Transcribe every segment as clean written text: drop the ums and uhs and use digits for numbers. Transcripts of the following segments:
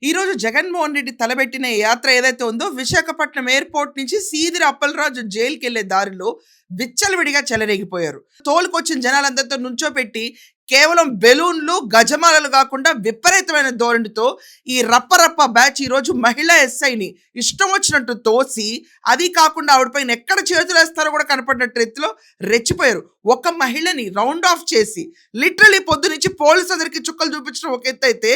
ఈరోజు జగన్మోహన్ రెడ్డి తలబెట్టిన యాత్ర ఏదైతే ఉందో విశాఖపట్నం ఎయిర్పోర్ట్ నుంచి సీదిరి అప్పలరాజు జైలుకి వెళ్లే దారిలో విచ్చలవిడిగా చెలరేగిపోయారు. తోలుకొచ్చిన జనాలందరితో నుంచోపెట్టి కేవలం బెలూన్లు, గజమాలలు కాకుండా విపరీతమైన ధోరణితో ఈ రప్ప బ్యాచ్ ఈరోజు మహిళా ఎస్ఐని ఇష్టం వచ్చినట్టు తోసి, అది కాకుండా ఆవిడపైన ఎక్కడ చేతులు వేస్తారో కూడా కనపడినట్టు రీతిలో రెచ్చిపోయారు. ఒక మహిళని రౌండ్ ఆఫ్ చేసి లిటరలీ పొద్దు నుంచి పోలీసు అందరికి చుక్కలు చూపించడం ఒక ఎత్తు అయితే,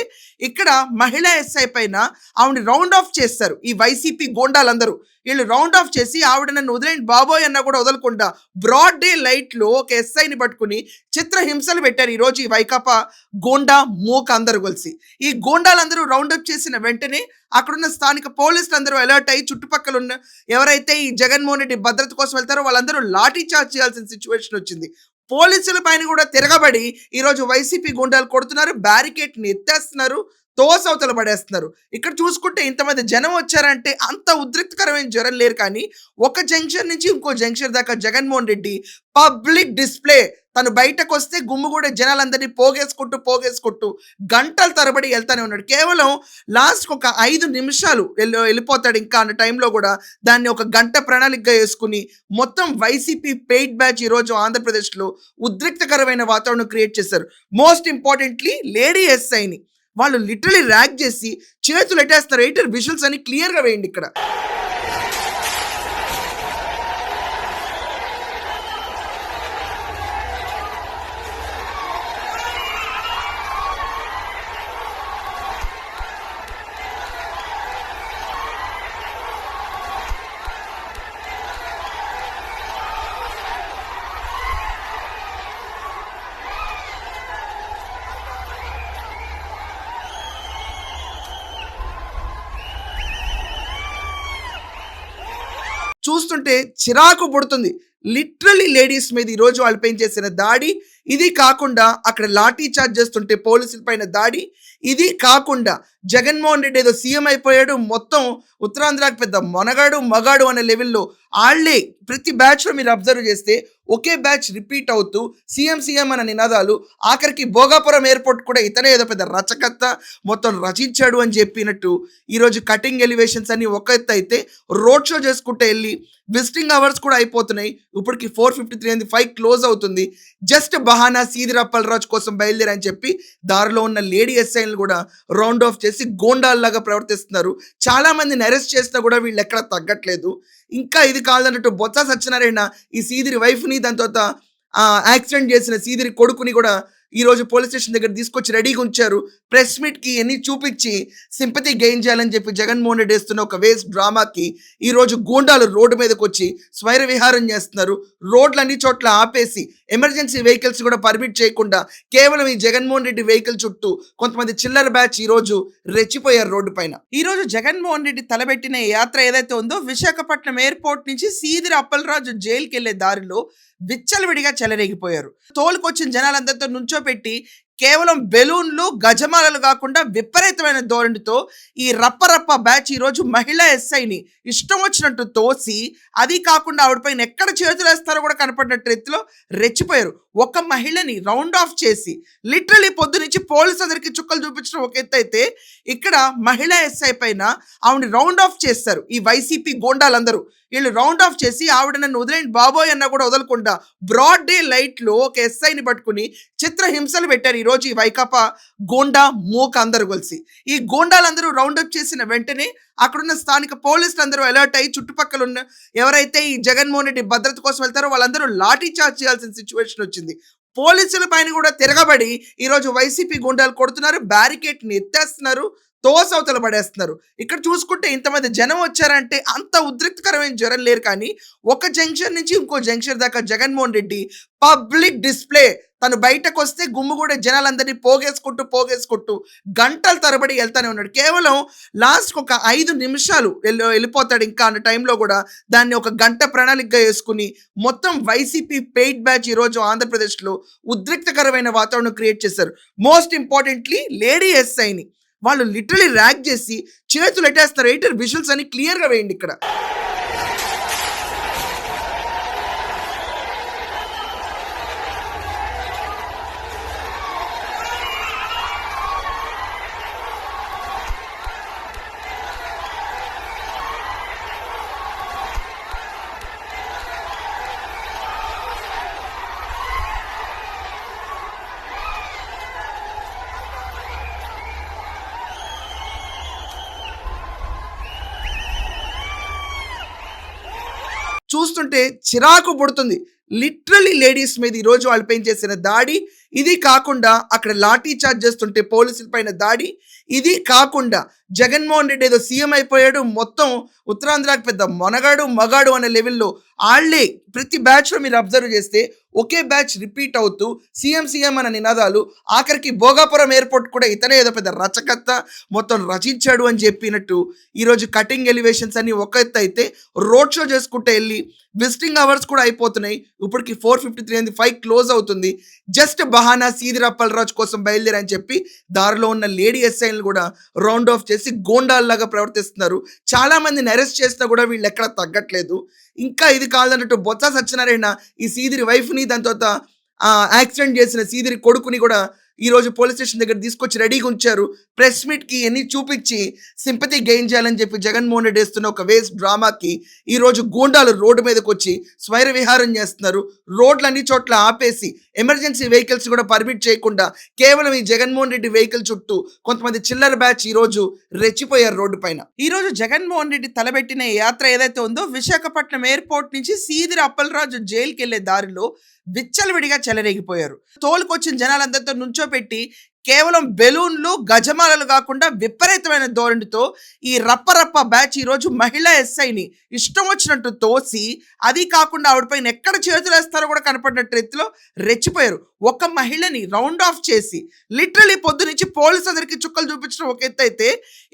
ఇక్కడ మహిళా ఎస్ఐ పైన ఆవిడని రౌండ్ ఆఫ్ చేస్తారు. ఈ వైసీపీ గోండాలందరూ వీళ్ళు రౌండ్ ఆఫ్ చేసి ఆవిడ నన్ను వదిలేండి బాబోయ్ అన్నా కూడా వదలకుండా బ్రాడ్ డే లైట్ లో ఒక ఎస్ఐని పట్టుకుని చిత్రహింసలు పెట్టారు ఈరోజు ఈ వైకాపా గోండా మూక అందరూ కలిసి. ఈ గోండాలందరూ రౌండప్ చేసిన వెంటనే అక్కడున్న స్థానిక పోలీసులు అందరూ అలర్ట్ అయ్యి చుట్టుపక్కల ఉన్న ఎవరైతే ఈ జగన్మోహన్ రెడ్డి భద్రత కోసం వెళ్తారో వాళ్ళందరూ లాఠీ చార్జ్ చేయాల్సిన సిచ్యువేషన్ వచ్చింది. పోలీసుల పైన కూడా తిరగబడి ఈరోజు వైసీపీ గుండాలు కొడుతున్నారు, బ్యారికేడ్ని ఎత్తేస్తున్నారు, తోసవతలు పడేస్తున్నారు. ఇక్కడ చూసుకుంటే ఇంతమంది జనం వచ్చారంటే అంత ఉద్రిక్తకరమైన జ్వరం లేరు. కానీ ఒక జంక్షన్ నుంచి ఇంకో జంక్షన్ దాకా జగన్మోహన్ రెడ్డి పబ్లిక్ డిస్ప్లే తను బయటకు వస్తే గుమ్ముగూడే జనాలందరినీ పోగేసుకుంటూ గంటల తరబడి వెళ్తానే ఉన్నాడు. కేవలం లాస్ట్ ఒక 5 నిమిషాలు వెళ్ళిపోతాడు ఇంకా అన్న టైంలో కూడా దాన్ని ఒక గంట ప్రణాళికగా వేసుకుని మొత్తం వైసీపీ పెయిడ్ బ్యాచ్ ఈరోజు ఆంధ్రప్రదేశ్లో ఉద్రిక్తకరమైన వాతావరణం క్రియేట్ చేశారు. మోస్ట్ ఇంపార్టెంట్లీ లేడీ ఎస్ఐని వాళ్ళు లిటరలీ ర్యాక్ చేసి చేతులు ఎట్టేస్తారు. ఎయిటర్ విజువల్స్ అని క్లియర్గా వేయండి ఇక్కడ. చూస్తుంటే చిరాకు పుడుతుంది. లిటరలీ లేడీస్ మీద ఈరోజు వాళ్ళపైన చేసిన దాడి, ఇది కాకుండా అక్కడ లాఠీ చార్జ్ చేస్తుంటే పోలీసుల పైన దాడి, ఇది కాకుండా జగన్మోహన్ రెడ్డి ఏదో సీఎం అయిపోయాడు, మొత్తం ఉత్తరాంధ్రాకి పెద్ద మగాడు అనే లెవెల్లో వాళ్ళే ప్రతి బ్యాచ్లో మీరు అబ్జర్వ్ చేస్తే ఒకే బ్యాచ్ రిపీట్ అవుతూ సీఎం అన్న నినాదాలు, ఆఖరికి భోగాపురం ఎయిర్పోర్ట్ కూడా ఇతనే ఏదో పెద్ద రచకర్త మొత్తం రచించాడు అని చెప్పినట్టు ఈరోజు కటింగ్ ఎలివేషన్స్ అన్ని ఒక ఎత్తు అయితే రోడ్ షో చేసుకుంటూ వెళ్ళి విజిటింగ్ అవర్స్ కూడా అయిపోతున్నాయి. ఇప్పటికి 4:53 అయింది, 5 క్లోజ్ అవుతుంది. జస్ట్ బహానా సీదిరి అప్పలరాజు కోసం బయలుదేరని చెప్పి దారిలో ఉన్న లేడీ ఎస్ఐలు కూడా రౌండ్ ఆఫ్ చేసి గోండాల్లాగా ప్రవర్తిస్తున్నారు. చాలా మందిని అరెస్ట్ చేసినా కూడా వీళ్ళు ఎక్కడ తగ్గట్లేదు. ఇంకా ఇది కాదన్నట్టు బొత్స సత్యనారాయణ ఈ సీదిరి వైఫ్ని, దాని తర్వాత యాక్సిడెంట్ చేసిన సీదిరి కొడుకుని కూడా ఈరోజు పోలీస్ స్టేషన్ దగ్గర తీసుకొచ్చి రెడీగా ఉంచారు. ప్రెస్ మీట్కి ఎన్ని చూపించి సింపతి గెయిన్ చేయాలని చెప్పి జగన్మోహన్ రెడ్డి వేస్తున్న ఒక వేస్ట్ డ్రామాకి ఈరోజు గూండాలు రోడ్డు మీదకి వచ్చి స్వైర విహారం చేస్తున్నారు. రోడ్లు అన్ని చోట్ల ఆపేసి ఎమర్జెన్సీ వెహికల్స్ కూడా పర్మిట్ చేయకుండా కేవలం ఈ జగన్మోహన్ రెడ్డి వెహికల్ చుట్టూ కొంతమంది చిల్లర బ్యాచ్ ఈరోజు రెచ్చిపోయారు రోడ్డు పైన. ఈరోజు జగన్మోహన్ రెడ్డి తలబెట్టిన యాత్ర ఏదైతే ఉందో విశాఖపట్నం ఎయిర్పోర్ట్ నుంచి సీదిరి అప్పలరాజు జైలుకి వెళ్లే దారిలో విచ్చలవిడిగా చెలరేగిపోయారు. తోలుకొచ్చిన జనాలందరితో నుంచోపెట్టి కేవలం బెలూన్లు, గజమాలలు కాకుండా విపరీతమైన ధోరణితో ఈ రప్ప బ్యాచ్ ఈరోజు మహిళా ఎస్ఐని ఇష్టం వచ్చినట్టు తోసి, అది కాకుండా ఆవిడపైన ఎక్కడ చేతులు వేస్తారో కూడా కనపడినట్టు రీతిలో రెచ్చిపోయారు. ఒక మహిళని రౌండ్ ఆఫ్ చేసి లిటరలీ పొద్దు నుంచి పోలీసు అందరికి చుక్కలు చూపించడం ఒక ఎత్తు అయితే, ఇక్కడ మహిళా ఎస్ఐ పైన ఆవిడని రౌండ్ ఆఫ్ చేస్తారు. ఈ వైసీపీ గోండాలందరూ వీళ్ళు రౌండ్ ఆఫ్ చేసి ఆవిడ నన్ను వదిలేండి బాబోయ్ అన్నా కూడా వదలకుండా బ్రాడ్ డే లైట్ లో ఒక ఎస్ఐని పట్టుకుని చిత్రహింసలు పెట్టారు ఈరోజు ఈ వైకాపా గోండా మూక అందరూ కలిసి. ఈ గోండాలందరూ రౌండప్ చేసిన వెంటనే అక్కడున్న స్థానిక పోలీసులు అందరూ అలర్ట్ అయ్యి చుట్టుపక్కల ఉన్న ఎవరైతే ఈ జగన్మోహన్ రెడ్డి భద్రత కోసం వెళ్తారో వాళ్ళందరూ లాఠీ చార్జ్ చేయాల్సిన సిచ్యువేషన్ వచ్చింది. పోలీసుల పైన కూడా తిరగబడి ఈరోజు వైసీపీ గుండాలు కొడుతున్నారు, బ్యారికేడ్ని ఎత్తేస్తున్నారు, తోసవతలు పడేస్తున్నారు. ఇక్కడ చూసుకుంటే ఇంతమంది జనం వచ్చారంటే అంత ఉద్రిక్తకరమైన జ్వరం లేరు. కానీ ఒక జంక్షన్ నుంచి ఇంకో జంక్షన్ దాకా జగన్మోహన్ రెడ్డి పబ్లిక్ డిస్ప్లే తను బయటకు వస్తే గుమ్ముగూడే జనాలందరినీ పోగేసుకుంటూ గంటల తరబడి వెళ్తానే ఉన్నాడు. కేవలం లాస్ట్ ఒక 5 నిమిషాలు వెళ్ళిపోతాడు ఇంకా అన్న టైంలో కూడా దాన్ని ఒక గంట ప్రణాళికగా వేసుకుని మొత్తం వైసీపీ పెయిడ్ బ్యాచ్ ఈరోజు ఆంధ్రప్రదేశ్లో ఉద్రిక్తకరమైన వాతావరణం క్రియేట్ చేశారు. మోస్ట్ ఇంపార్టెంట్లీ లేడీ ఎస్ఐని వాళ్ళు లిటరలీ ర్యాక్ చేసి చేతులు ఎట్టేస్తారు. ఎయిటర్ విజువల్స్ అని క్లియర్గా వేయండి ఇక్కడ. చూస్తుంటే చిరాకు పుడుతుంది. లిటరల్లీ లేడీస్ మీద ఈరోజు వాళ్ళపైన చేసిన దాడి, ఇది కాకుండా అక్కడ లాఠీ చార్జ్ చేస్తుంటే పోలీసుల పైన దాడి, ఇది కాకుండా జగన్మోహన్ రెడ్డి ఏదో సీఎం అయిపోయాడు, మొత్తం ఉత్తరాంధ్రకి పెద్ద మొనగాడు మగాడు అనే లెవెల్లో ఆళ్లే ప్రతి బ్యాచ్లో మీరు అబ్జర్వ్ చేస్తే ఒకే బ్యాచ్ రిపీట్ అవుతూ సీఎం సీఎం అన్న నినాదాలు, ఆఖరికి భోగాపురం ఎయిర్పోర్ట్ కూడా ఇతనే ఏదో పెద్ద రచకర్త మొత్తం రచించాడు అని చెప్పినట్టు ఈరోజు కటింగ్ ఎలివేషన్స్ అన్ని ఒక ఎత్తు అయితే రోడ్ షో చేసుకుంటూ వెళ్ళి విజిటింగ్ అవర్స్ కూడా అయిపోతున్నాయి. ఇప్పటికి 4:53 అయింది, 5 క్లోజ్ అవుతుంది. జస్ట్ బహానా సీదిరి అప్పలరాజు కోసం బయలుదేరని చెప్పి దారిలో ఉన్న లేడీ ఎస్ఐలను కూడా రౌండ్ ఆఫ్ చేసి గోండాల్లాగా ప్రవర్తిస్తున్నారు. చాలా మందిని అరెస్ట్ చేసినా కూడా వీళ్ళు ఎక్కడ తగ్గట్లేదు. ఇంకా ఇది కాదన్నట్టు బొత్స సత్యనారాయణ ఈ సీదిరి వైఫ్ని, దాని తర్వాత యాక్సిడెంట్ చేసిన సీదిరి కొడుకుని కూడా ఈరోజు పోలీస్ స్టేషన్ దగ్గర తీసుకొచ్చి రెడీగా ఉంచారు. ప్రెస్ మీట్కి ఎన్ని చూపించి సింపతి గెయిన్ చేయాలని చెప్పి జగన్మోహన్ రెడ్డి వేస్తున్న ఒక వేస్ట్ డ్రామాకి ఈరోజు గూండాలు రోడ్డు మీదకి వచ్చి స్వైర విహారం చేస్తున్నారు. రోడ్లు అన్ని చోట్ల ఆపేసి ఎమర్జెన్సీ వెహికల్స్ కూడా పర్మిట్ చేయకుండా కేవలం ఈ జగన్మోహన్ రెడ్డి వెహికల్ చుట్టూ కొంతమంది చిల్లర బ్యాచ్ ఈరోజు రెచ్చిపోయారు రోడ్డు పైన. ఈరోజు జగన్మోహన్ రెడ్డి తలబెట్టిన యాత్ర ఏదైతే ఉందో విశాఖపట్నం ఎయిర్పోర్ట్ నుంచి సీదిరి అప్పలరాజు జైలుకి వెళ్లే దారిలో విచ్చలవిడిగా చెలరేగిపోయారు. తోలుకొచ్చిన జనాలందరితో నుంచోపెట్టి కేవలం బెలూన్లు గజమాలలు కాకుండా విపరీతమైన ధోరణితో ఈ రప్ప బ్యాచ్ ఈరోజు మహిళా ఎస్ఐని ఇష్టం వచ్చినట్టు తోసి, అది కాకుండా ఆవిడపైన ఎక్కడ చేతులు వేస్తారో కూడా కనపడినట్టు రీతిలో రెచ్చిపోయారు. ఒక మహిళని రౌండ్ ఆఫ్ చేసి లిటరలీ పొద్దు నుంచి పోలీసు అందరికి చుక్కలు చూపించడం ఒక ఎత్తు అయితే,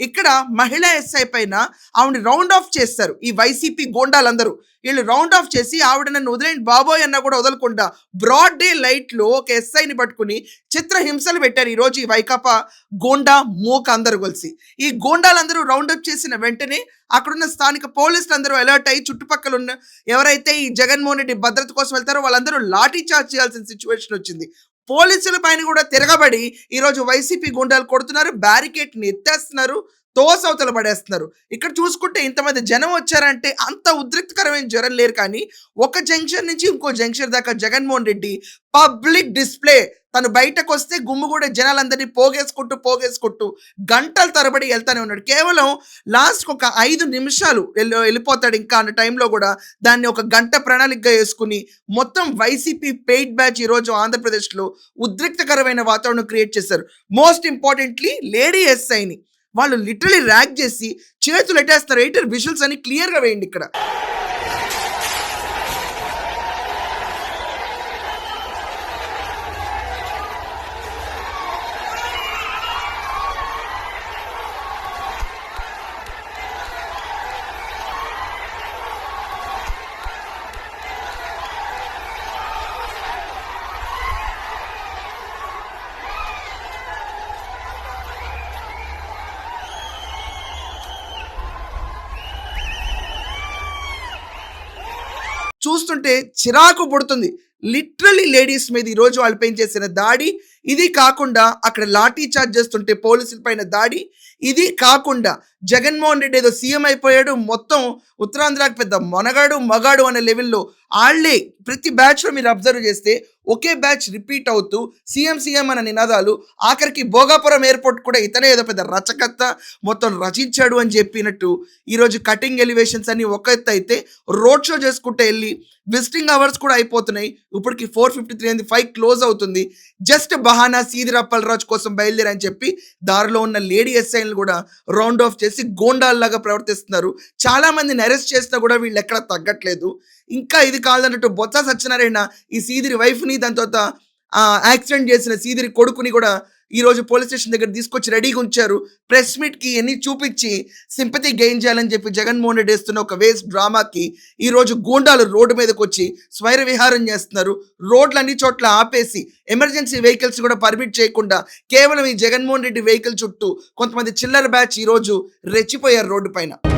ఇక్కడ మహిళా ఎస్ఐ పైన ఆవిడని రౌండ్ ఆఫ్ చేస్తారు ఈ వైసీపీ గోండాలందరూ. వీళ్ళు రౌండ్ ఆఫ్ చేసి ఆవిడ నన్ను వదిలేండి బాబోయ్ అన్నా కూడా వదలకుండా బ్రాడ్ డే లైట్లో ఒక ఎస్ఐని పట్టుకుని చిత్రహింసలు పెట్టారు ఈరోజు ఈ వైకాపా గోండా మూక అందరూ కలిసి. ఈ గోండాలందరూ రౌండప్ చేసిన వెంటనే అక్కడున్న స్థానిక పోలీసులు అందరూ అలర్ట్ అయ్యి చుట్టుపక్కల ఉన్న ఎవరైతే ఈ జగన్మోహన్ రెడ్డి భద్రత కోసం వెళ్తారో వాళ్ళందరూ లాఠీ చార్జ్ చేయాల్సిన సిచ్యువేషన్ వచ్చింది. పోలీసుల పైన కూడా తిరగబడి ఈరోజు వైసీపీ గుండాలు కొడుతున్నారు, బ్యారికేడ్ని ఎత్తేస్తున్నారు, తోసవతలు పడేస్తున్నారు. ఇక్కడ చూసుకుంటే ఇంతమంది జనం వచ్చారంటే అంత ఉద్రిక్తకరమైన జనం లేరు. కానీ ఒక జంక్షన్ నుంచి ఇంకో జంక్షన్ దాకా జగన్మోహన్ రెడ్డి పబ్లిక్ డిస్ప్లే, తను బయటకు వస్తే గుమ్ము కూడా జనాలందరినీ పోగేసుకుంటూ గంటల తరబడి వెళ్తానే ఉన్నాడు. కేవలం లాస్ట్ ఒక 5 నిమిషాలు వెళ్ళిపోతాడు ఇంకా అన్న టైంలో కూడా దాన్ని ఒక గంట ప్రణాళికగా వేసుకుని మొత్తం వైసీపీ పెయిడ్ బ్యాచ్ ఈరోజు ఆంధ్రప్రదేశ్లో ఉద్రిక్తకరమైన వాతావరణం క్రియేట్ చేశారు. మోస్ట్ ఇంపార్టెంట్లీ లేడీ ఎస్ఐని వాళ్ళు లిటరలీ ర్యాక్ చేసి చేతులు ఎట్టేస్తారు. ఎయిటర్ విజువల్స్ అని క్లియర్గా వేయండి ఇక్కడ. చూస్తుంటే చిరాకు పుడుతుంది. లిటరల్లీ లేడీస్ మీద ఈరోజు వాళ్ళపైన చేసిన దాడి, ఇది కాకుండా అక్కడ లాఠీ చార్జ్ చేస్తుంటే పోలీసుల పైన దాడి, ఇది కాకుండా జగన్మోహన్ రెడ్డి ఏదో సీఎం అయిపోయాడు, మొత్తం ఉత్తరాంధ్రకి పెద్ద మొనగాడు మగాడు అనే లెవెల్లో ఆళ్లే ప్రతి బ్యాచ్లో మీరు అబ్జర్వ్ చేస్తే ఒకే బ్యాచ్ రిపీట్ అవుతూ సీఎం సీఎం అన్న నినాదాలు, ఆఖరికి భోగాపురం ఎయిర్పోర్ట్ కూడా ఇతనే ఏదో పెద్ద రచకర్త మొత్తం రచించాడు అని చెప్పినట్టు ఈరోజు కటింగ్ ఎలివేషన్స్ అన్ని ఒక ఎత్తు అయితే రోడ్ షో చేసుకుంటూ వెళ్ళి విజిటింగ్ అవర్స్ కూడా అయిపోతున్నాయి. ఇప్పటికి 4:53 అయింది, 5 క్లోజ్ అవుతుంది. జస్ట్ బహానా సీదిరి అప్పలరాజు కోసం బయలుదేరని చెప్పి దారిలో ఉన్న లేడీ ఎస్ఐలను కూడా రౌండ్ ఆఫ్ చేసి గోండాల్లాగా ప్రవర్తిస్తున్నారు. చాలా మందిని అరెస్ట్ చేసినా కూడా వీళ్ళు ఎక్కడ తగ్గట్లేదు. ఇంకా ఇది కాదన్నట్టు బొత్స సత్యనారాయణ ఈ సీదిరి వైఫ్ని, దాని తర్వాత యాక్సిడెంట్ చేసిన సీదిరి కొడుకుని కూడా ఈరోజు పోలీస్ స్టేషన్ దగ్గర తీసుకొచ్చి రెడీగా ఉంచారు. ప్రెస్ మీట్కి ఎన్ని చూపించి సింపతి గెయిన్ చేయాలని చెప్పి జగన్మోహన్ రెడ్డి వేస్తున్న ఒక వేస్ట్ డ్రామాకి ఈరోజు గూండాలు రోడ్డు మీదకి వచ్చి స్వైర విహారం చేస్తున్నారు. రోడ్లు అన్ని చోట్ల ఆపేసి ఎమర్జెన్సీ వెహికల్స్ కూడా పర్మిట్ చేయకుండా కేవలం ఈ జగన్మోహన్ రెడ్డి వెహికల్ చుట్టూ కొంతమంది చిల్లర బ్యాచ్ ఈరోజు రెచ్చిపోయారు రోడ్డు పైన.